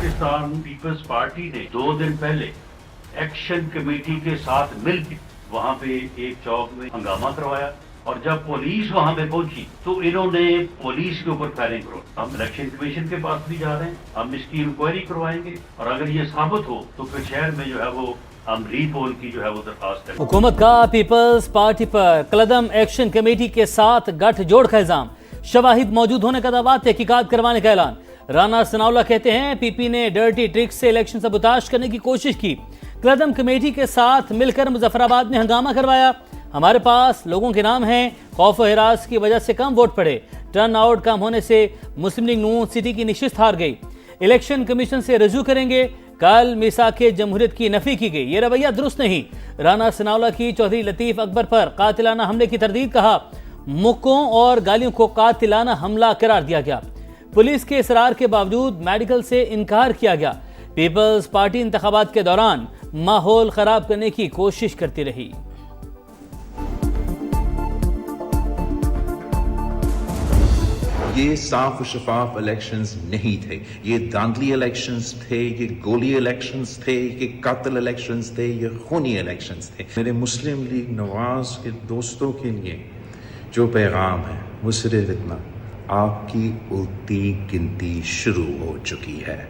Pakistan peoples party ने 2 दिन पहले एक्शन कमेटी के साथ मिलकर वहां पे एक चौक में हंगामा करवाया और जब पुलिस वहां पे पहुंची तो इन्होंने पुलिस के ऊपर फायरिंग करवाई। हम इलेक्शन कमीशन के पास भी जा रहे हैं, हम इसकी इंक्वायरी करवाएंगे और अगर ये साबित हो तो फिर शहर में जो है वो हम रीपोल की जो है वो दरखास्त करें। हुकूमत का पीपल्स पार्टी पर कलदम एक्शन कमेटी के साथ गठजोड़ का इल्जाम, शवाहिद मौजूद होने का दावा, तहकीकात करवाने का ऐलान। राना सनाउल्लाह कहते हैं पीपी ने डर्टी ट्रिक्स से इलेक्शन सबूताश करने की कोशिश की, कलदम कमेटी के साथ मिलकर मुजफ्फराबाद में हंगामा करवाया। हमारे पास लोगों के नाम हैं, खौफ व हिरास की वजह से कम वोट पड़े, टर्न आउट कम होने से मुस्लिम लीग नून सिटी की नशिस्त हार गई, इलेक्शन कमीशन से रजू करेंगे। कल मिसाके जमहूरियत की नफी की गई, ये रवैया दुरुस्त नहीं। राना सनाउल्लाह की चौधरी लतीफ अकबर पर कातिलाना हमले की तरदीद, कहा मुक्कों और गालियों को कातिलाना हमला करार दिया गया। पुलिस के इसरार के बावजूद मेडिकल से इनकार किया गया। पीपल्स पार्टी इंतखाबात के दौरान माहौल खराब करने की कोशिश करती रही। ये साफ और शफाफ इलेक्शंस नहीं थे, ये धांधली इलेक्शंस थे, ये गोली इलेक्शंस थे, ये कातिल इलेक्शंस थे, ये खूनी इलेक्शंस थे। मेरे मुस्लिम लीग नवाज के दोस्तों के लिए जो पैगाम है वो सिर्फ इतना, आपकी उल्टी गिनती शुरू हो चुकी है।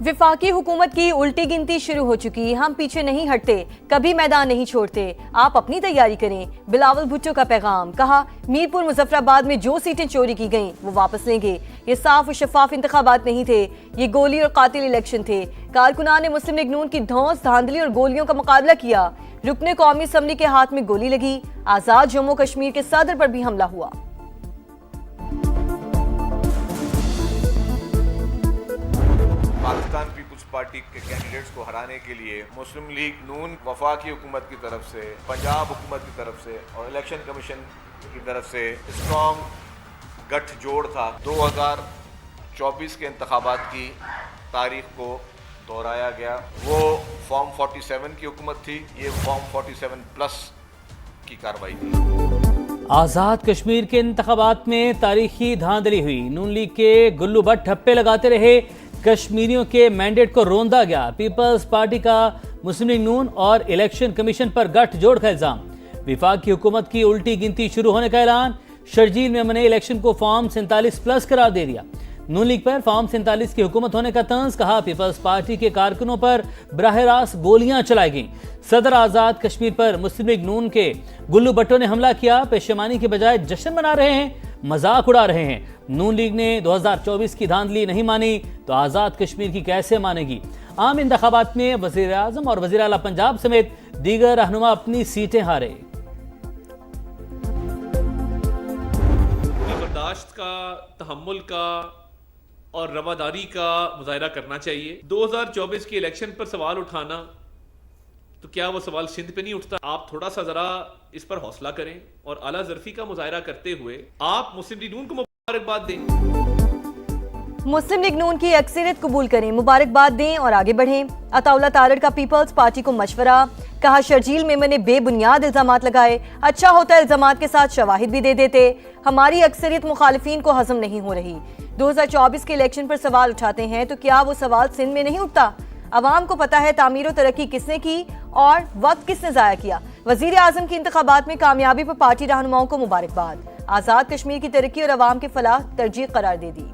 विफाकी हुकूमत की उल्टी गिनती शुरू हो चुकी, हम पीछे नहीं हटते, कभी मैदान नहीं छोड़ते, आप अपनी तैयारी करें। बिलावल भुट्टो का पैगाम, कहा मीरपुर मुजफ्फराबाद में जो सीटें चोरी की गईं वो वापस लेंगे। ये साफ और शफाफ इंतखाबात नहीं थे, ये गोली और कातिल इलेक्शन थे। कारकुनान ने मुस्लिम लीग नून की धौंस, धांधली और गोलियों का मुकाबला किया। रुकने कौमी असम्बली के हाथ में गोली लगी। आजाद जम्मू कश्मीर के सदर पर भी हमला हुआ। पाकिस्तान पीपल्स पार्टी के कैंडिडेट्स को हराने के लिए मुस्लिम लीग नून वफाकी हुकूमत की तरफ से, पंजाब हुकूमत की तरफ से और इलेक्शन कमीशन की तरफ से स्ट्रॉन्ग गठजोड़ था। 2024 के इंतखाबात की तारीख को दोहराया गया। वो फॉर्म 47 की हुकूमत थी, ये फॉर्म 47 प्लस की कार्रवाई थी। आज़ाद कश्मीर के इंतखाबात में तारीखी धांधली हुई, नून लीग के गुल्लू भट्ट ठप्पे लगाते रहे, कश्मीरियों के मैंडेट को रोंदा गया। पीपल्स पार्टी का मुस्लिम लीग नून और इलेक्शन कमीशन पर गठजोड़ का इल्जाम, विफाक की हुकूमत की उल्टी गिनती शुरू होने का ऐलान। शर्जील में मने इलेक्शन को फॉर्म 47 प्लस करार दे दिया। नून लीग पर फॉर्म 47 की हुकूमत होने का तंज, कहा पीपल्स पार्टी के कारकुनों पर बराह रास्त गोलियां चलाई गईं। सदर आज़ाद कश्मीर पर मुस्लिम लीग नून के गुल्लू भट्टो ने हमला किया, पेशेमानी के बजाय जश्न मना रहे हैं, मजाक उड़ा रहे हैं। नून लीग ने 2024 की धांधली नहीं मानी तो आज़ाद कश्मीर की कैसे मानेगी। आम इंतखाबात में वज़ीर आज़म और वज़ीर आला पंजाब समेत दीगर रहनुमा अपनी सीटें हारे। बर्दाश्त का, तहम्मुल का और रवादारी का मुजाहिरा करना चाहिए। 2024 के इलेक्शन पर सवाल उठाना, तो क्या वो सवाल सिंध पे नहीं उठता? आप थोड़ा सा जरा इस पर हौसला करें और आला ज़र्फी का मुजाहिरा करते हुए आप मुस्लिम लीग नून को मुबारकबाद दें। मुस्लिम लीग नून की अक्सरियत कबूल करें, मुबारकबाद दें और आगे बढ़ें। अताउल्लाह तारड़ का पीपल्स पार्टी को मशवरा, कहा शर्जील में मैंने बेबुनियाद इल्जामात लगाए, अच्छा होता इल्जामात के साथ शवाहिद भी दे देते। हमारी अक्सरियत मुखालिफिन को हजम नहीं हो रही। 2024 के इलेक्शन पर सवाल उठाते हैं तो क्या वो सवाल सिंध में नहीं उठता? अवाम को पता है तामीर और तरक्की किसने की और वक्त किसने जाया किया। वजीर आजम की इंतखाबात में कामयाबी पर पार्टी रहनुमाओं को मुबारकबाद। आजाद कश्मीर की तरक्की और अवाम की फलाह तरजीह करार दे दी।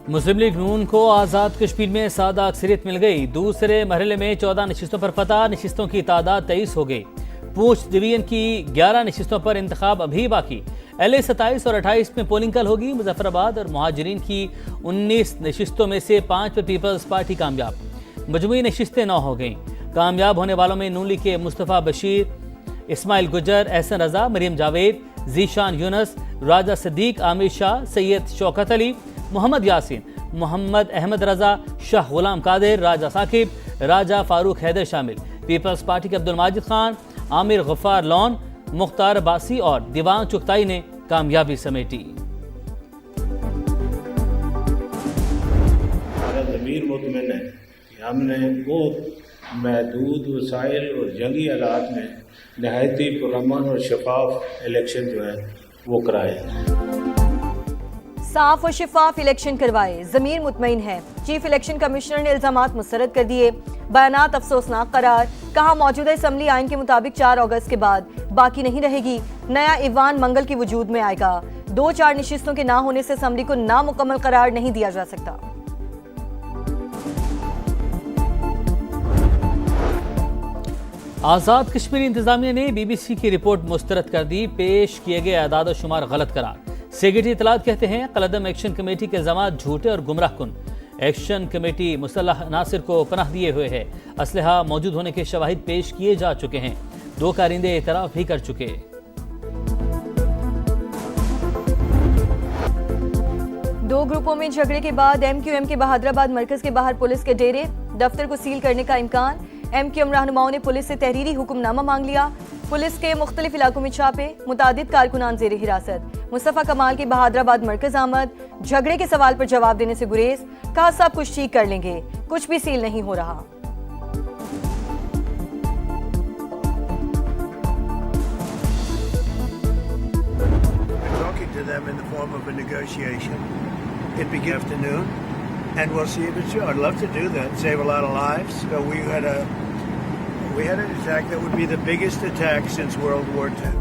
मुस्लिम लीग नून को आज़ाद कश्मीर में सादा अक्सरियत मिल गई। दूसरे मरहले में 14 नशिस्तों पर फतह, नशिस्तों की तादाद 23 हो गई। पूंछ डिवीजन की 11 नशिस्तों पर इंतखाब अभी बाकी। LA 27 और 28 में पोलिंग कल होगी। मुजफ्फराबाद और मुहाजिरीन की 19 नशिस्तों में से 5 पर पीपल्स पार्टी कामयाब। मजमूई नशिस्तें 9 हो गईं। कामयाब होने वालों में नून लीग के मुस्तफ़ा बशीर, इस्माइल गुजर, एहसन रजा, मरीम जावेद, जीशान यूनस, राजा सदीक, आमिर शाह, सैयद शौकत अली, मोहम्मद यासीन, मोहम्मद अहमद रजा, शाह गुलाम कादिर, राजा साकिब, राजा फारूक हैदर शामिल। पीपल्स पार्टी के अब्दुल माजिद खान, आमिर गफ्फार लॉन, मुख्तार बासी और दीवान चुगताई ने कामयाबी समेटी। हमारा ज़मीर मुतमईन है कि हमने वो महदूद वसाइल और जंगी हालात में नहायती पुरअमन और शफाफ इलेक्शन जो है वो कराए। साफ और शिफाफ इलेक्शन करवाए, ज़मीर मुतमईन है। चीफ इलेक्शन कमिश्नर ने इल्जामात मुस्तरद कर दिए। बयानात अफसोसनाक करार, कहा मौजूदा असम्बली आइन के मुताबिक 4 अगस्त के बाद बाकी नहीं रहेगी। नया ईवान मंगल की वजूद में आएगा। 2-4 नशिस्तों के ना होने से असम्बली को नामुकम्मल करार नहीं दिया जा सकता। आज़ाद कश्मीर इंतजामिया ने BBC की रिपोर्ट मुस्तरद कर दी। पेश किए गए अदाद शुमार गलत करार। सेक्रेटरी इतलात कहते हैं कलदम एक्शन कमेटी के इल्जामात झूठे और गुमराह कुन। एक्शन कमेटी मुसल्लह नासिर को पनाह दिए हुए है। असलहा मौजूद होने के शवाहिद पेश किए जा चुके हैं। 2 कारिंदे एतराफ़ भी कर चुके। दो ग्रुपों में झगड़े के बाद MQM के बहादुराबाद मरकज के बाहर पुलिस के डेरे, दफ्तर को सील करने का इम्कान। MQM रहनुमाओं ने पुलिस से तहरीरी हुक्मनामा मांग लिया। पुलिस के मुख्तलिफ इलाकों में छापे, मुतादिद कारकुनान जेर हिरासत। मुस्तफा कमाल की बहादुराबाद मरकज आमद, झगड़े के सवाल पर जवाब देने से गुरेज। कहा सब कुछ ठीक कर लेंगे, कुछ भी सील नहीं हो रहा। Talking to them in the form of a negotiation. It began afternoon, and we'll see if it's true. I'd love to do that, save a lot of lives. So we had an attack that would be the biggest attack since World War II.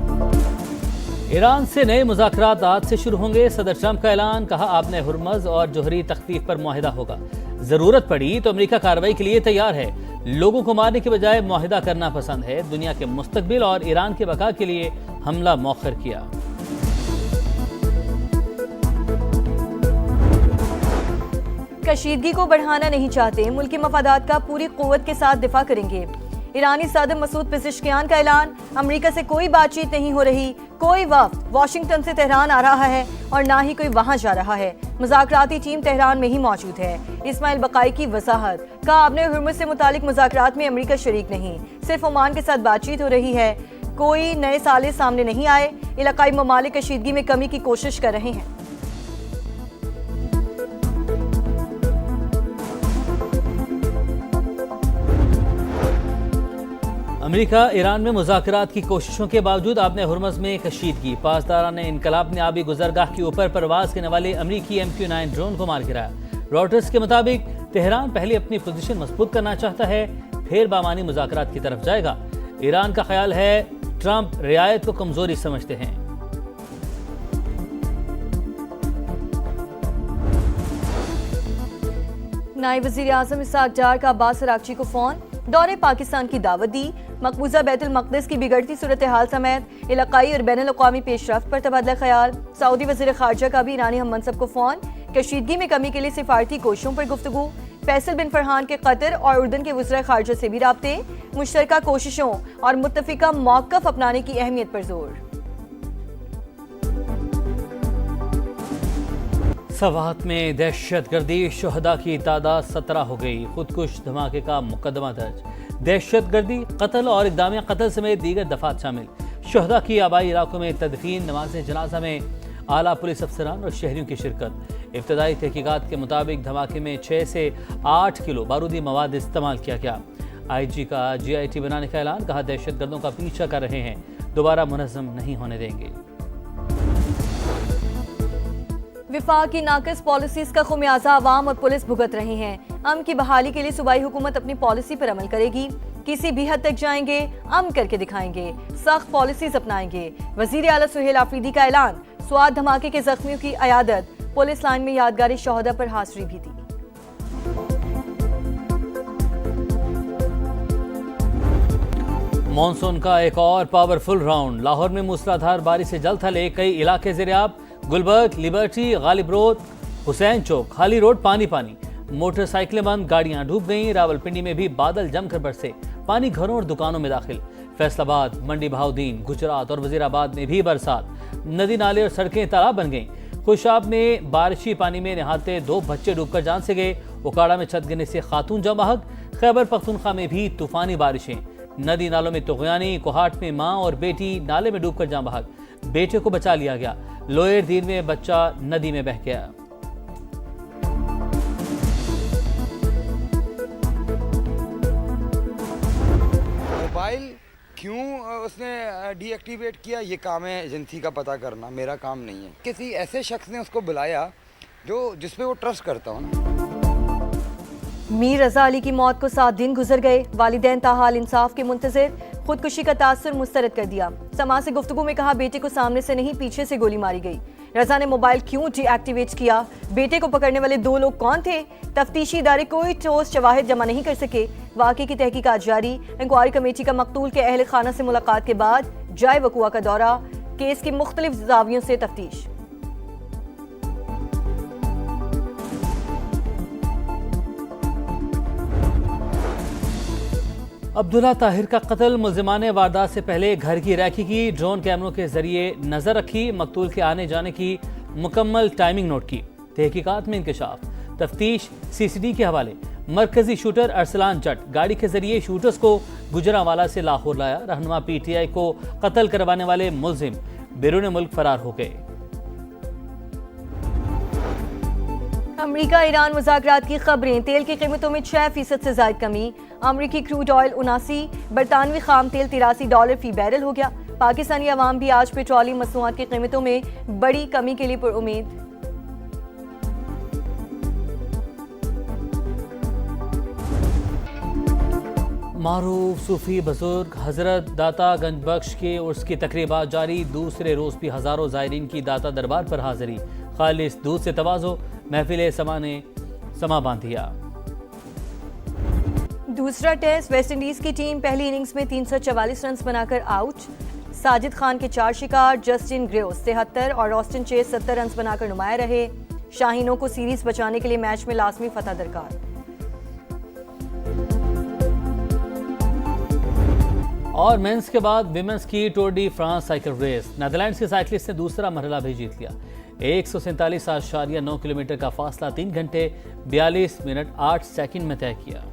Iran से नए मुज़ाकरात आज से शुरू होंगे। सदर Trump का ऐलान, कहा आपने हुर्मज़ और जोहरी तख्फीफ पर मुआहिदा होगा। जरूरत पड़ी तो अमेरिका कार्रवाई के लिए तैयार है। लोगों को मारने के बजाय मुआहिदा करना पसंद है। दुनिया के मुस्तकबिल और ईरान के बका के लिए हमला मौखर किया। कशीदगी को बढ़ाना नहीं चाहते, मुल्की मफादात का पूरी कुव्वत के साथ दिफा करेंगे। ईरानी सदर मसूद पेज़ेश्कियान का ऐलान, अमेरिका से कोई बातचीत नहीं हो रही। कोई वफ्द वाशिंगटन से तेहरान आ रहा है और ना ही कोई वहां जा रहा है। मुज़ाकराती टीम तेहरान में ही मौजूद है। इस्माइल बकाई की वजाहत, कहा आपने हुर्मुज़ से मुतालिक मुज़ाकरात में अमेरिका शरीक नहीं, सिर्फ ओमान के साथ बातचीत हो रही है। कोई नए साले सामने नहीं आए। इलाकाई ममालिक कशीदगी में कमी की कोशिश कर रहे हैं। अमेरिका ईरान में मुज़ाकरात की कोशिशों के बावजूद आपने हुर्मुज़ में कशीदगी। पासदारान इनकलाब ने आबी गुजरगाह के ऊपर परवाज करने वाले अमरीकी MQ-9 ड्रोन को मार गिराया। रॉयटर्स के मुताबिक तेहरान पहले अपनी पोजीशन मजबूत करना चाहता है, फिर बामानी मुज़ाकरात की तरफ जाएगा। ईरान का ख्याल है ट्रंप रियायत को कमजोरी समझते हैं। नायब वज़ीर आज़म इसहाक डार का अब्बास अरागची को फोन, दौरे पाकिस्तान की दावत दी। मकबूजा बैतुल मक़दिस की बिगड़ती सूरत हाल समेत इलाकाई और बैनुल अक़वामी पेशरफ्त पर तबादला ख्याल। सऊदी वज़ीर ख़ारजा का भी ईरानी हम मनसब को फोन, कशीदगी में कमी के लिए सिफारती कोशिशों पर गुफ्तगू। फैसल बिन फरहान के कतर और उर्दन के वज़ीर ख़ारजा से भी राब्ते। मुश्तरका कोशिशों और मुत्तफ़िका मौक़िफ़ अपनाने की अहमियत पर जोर। सवात में दहशत गर्दी, शहदा की तादाद 17 हो गई। खुदकुश धमाके का मुकदमा दर्ज। दहशत गर्दी, कत्ल और इक़दाम कत्ल समेत दीगर दफात शामिल। शहदा की आबाई इलाकों में तदफीन, नमाज जनाजा में आला पुलिस अफसरान और शहरियों की शिरकत। इब्तदाई तहकीकात के मुताबिक धमाके में 6 से 8 किलो बारूदी मवाद इस्तेमाल किया गया। IG का GIT बनाने का ऐलान, कहा दहशत गर्दों का पीछा कर रहे हैं, दोबारा मुनज़्ज़म नहीं होने देंगे। विफाक की नाकिस पॉलिसीज का खुमियाजा आवाम और पुलिस भुगत रहे हैं। अमन की बहाली के लिए सूबाई हुकूमत अपनी पॉलिसी पर अमल करेगी। किसी भी हद तक जाएंगे, अमन करके दिखाएंगे, सख्त पॉलिसीज अपनाएंगे। वजीर आला सुहेल आफरीदी का ऐलान, स्वात धमाके के जख्मियों की अयादत। पुलिस लाइन में यादगारी शहदा पर हाजिरी भी दी। मॉनसून का एक और पावरफुल राउंड। लाहौर में मूसलाधार बारिश से जल थले, कई इलाके ज़ेर-ए-आब। गुलबर्ग, लिबर्टी, गालिब रोड, हुसैन चौक, खाली रोड पानी पानी। मोटरसाइकिलें बंद, गाड़ियां डूब गईं। रावलपिंडी में भी बादल जमकर बरसे, पानी घरों और दुकानों में दाखिल। फैसलाबाद, मंडी बहाउद्दीन, गुजरात और वजीराबाद में भी बरसात। नदी नाले और सड़कें तालाब बन गईं। खुशाब में बारिशी पानी में नहाते 2 बच्चे डूबकर जान से गए। उकाड़ा में छत गिरने से खातून जाँ बहक। खैबर पख्तूनख्वा में भी तूफानी बारिशें। नदी नालों में तुगयानी। कोहाट में माँ और बेटी नाले में डूबकर जाँ बहक, बेटे को बचा लिया गया। लोयर दीन में बच्चा नदी में बह गया। क्यों उसने डीएक्टिवेट किया, ये काम है एजेंसी का पता करना, मेरा काम नहीं है। किसी ऐसे शख्स ने उसको बुलाया जो जिस पे वो ट्रस्ट करता हो ना। मीर रजा अली की मौत को 7 दिन गुजर गए। वालिदैन ताहाल इंसाफ के मुंतजिर, खुदकुशी का तासुर मुस्तरद कर दिया। समाज से गुफ्तगू में कहा बेटे को सामने से नहीं पीछे से गोली मारी गई। रजा ने मोबाइल क्यों डीएक्टिवेट किया, बेटे को पकड़ने वाले 2 लोग कौन थे, तफ्तीशी इदारे कोई ठोस शवाहिद जमा नहीं कर सके। वाक़े की तहकीकात जारी। इंक्वायरी कमेटी का मकतूल के अहल खाना से मुलाकात के बाद जाए वकुआ का दौरा, केस की मुख्तलिफ जावियों से तफ्तीश। अब्दुल्ला ताहिर का कत्ल, मुल्जिमाने वारदात से पहले घर की रैकी की, ड्रोन कैमरों के जरिए नजर रखी, मकतूल के आने जाने की मुकम्मल टाइमिंग नोट की। तहकीकात में इंकशाफ, तफ्तीश सीसीडी के हवाले। मरकजी शूटर अरसलान जट गाड़ी के जरिए शूटर्स को गुजरांवाला से लाहौर लाया। रहनुमा पीटीआई को कत्ल करवाने वाले मुल्जिम बैरून मुल्क फरार हो गए। अमरीका ईरान मुज़ाकरात की खबरें, तेल की कीमतों में 6% से ज्यादा कमी। अमरीकी क्रूड ऑयल 79, बरतानवी खाम तेल $83 फी बैरल हो गया। पाकिस्तानी अवाम भी आज पेट्रोलियम मसनूआत की कीमतों में बड़ी कमी के लिए पुरुमीद। मारूफ सूफी बुजुर्ग हजरत दाता गंज बख्श के उर्स की तकरीबात जारी। दूसरे रोज भी हजारों जायरीन की दाता दरबार पर हाजिरी। खालिस दूध से तवाज़ो, महफिल समा ने समा बांधिया। दूसरा टेस्ट, वेस्ट इंडीज की टीम पहली इनिंग्स में 344 रन बनाकर आउट। साजिद खान के 4 शिकार, जस्टिन ग्रेव्स 73 और ऑस्टिन चेस 70 रन बनाकर नुमाया रहे। शाहीनों को सीरीज बचाने के लिए मैच में लाजमी फतह दरकार। और मेंस के बाद विमेंस की Tour de France cycle race, Netherlands के साइकिलिस्ट ने दूसरा मरहला भी जीत लिया। 147.9 किलोमीटर का फासला 3 घंटे 42 मिनट 8 सेकंड में तय किया।